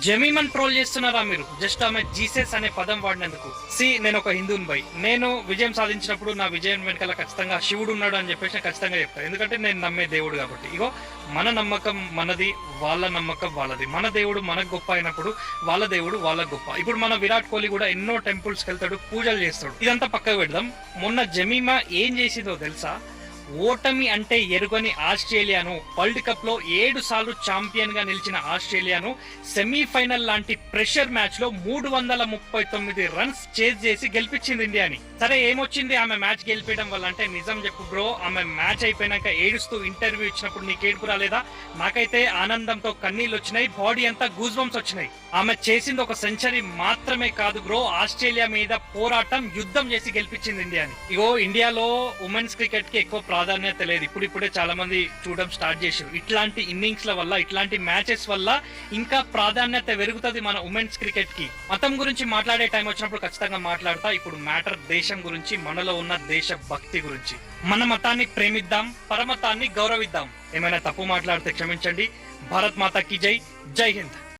జమీమన్ troll చేస్తున్నారా మీరు? Just ఆమె జీసస్ అనే పదం వాడినందుకు. నేను ఒక హిందూని బై, నేను విజయం సాధించినప్పుడు నా విజయం వెనకాల ఖచ్చితంగా శివుడు ఉన్నాడు అని చెప్పేసి ఖచ్చితంగా చెప్తాను. ఎందుకంటే నేను నమ్మే దేవుడు కాబట్టి. ఇగో మన నమ్మకం మనది, వాళ్ళ నమ్మకం వాళ్ళది. మన దేవుడు మనకు గొప్ప అయినప్పుడు వాళ్ళ దేవుడు వాళ్ళకు గొప్ప. ఇప్పుడు మన విరాట్ కోహ్లీ కూడా ఎన్నో టెంపుల్స్కి వెళ్తాడు, పూజలు చేస్తాడు. ఇదంతా పక్కకు పెడదాం. మొన్న జమీమా ఏం చేసిందో తెలుసా? ఓటమి అంటే ఎరుగని ఆస్ట్రేలియాను, వరల్డ్ కప్ లో 7 సార్లు ఛాంపియన్ గా నిలిచిన ఆస్ట్రేలియాను సెమీఫైనల్ లాంటి ప్రెషర్ మ్యాచ్ లో 339 రన్స్ చేజ్ చేసి గెలిపించింది ఇండియాని. సరే ఏమొచ్చింది ఆమె మ్యాచ్ గెలిపేయడం వల్ల అంటే? నిజం చెప్పు బ్రో, ఆమె మ్యాచ్ అయిపోయినాక ఏడుస్తూ ఇంటర్వ్యూ ఇచ్చినప్పుడు నీకు ఏడుపు రాలేదా? నాకైతే ఆనందంతో కన్నీళ్ళు వచ్చినాయి, బాడీ అంతా గూస్ బంప్స్ వచ్చినాయి. ఆమె చేసింది ఒక సెంచరీ మాత్రమే కాదు బ్రో, ఆస్ట్రేలియా మీద పోరాటం, యుద్ధం చేసి గెలిపించింది ఇండియాని. ఇగో ఇండియాలో ఉమెన్స్ క్రికెట్ కి ఎక్కువ ప్రాధాన్యత లేదు, ఇప్పుడిప్పుడే చాలా మంది చూడడం స్టార్ట్ చేశారు. ఇట్లాంటి ఇన్నింగ్స్ ల వల్ల, ఇట్లాంటి మ్యాచెస్ వల్ల ఇంకా ప్రాధాన్యత పెరుగుతుంది మన ఉమెన్స్ క్రికెట్ కి. మతం గురించి మాట్లాడే టైం వచ్చినప్పుడు ఖచ్చితంగా మాట్లాడతా. ఇప్పుడు మ్యాటర్ దేశం గురించి, మనలో ఉన్న దేశ భక్తి గురించి. మన మతాన్ని ప్రేమిద్దాం, పరమతాన్ని గౌరవిద్దాం. ఏమైనా తప్పు మాట్లాడితే క్షమించండి. భారత్ మాతా కీ జై. జై హింద్.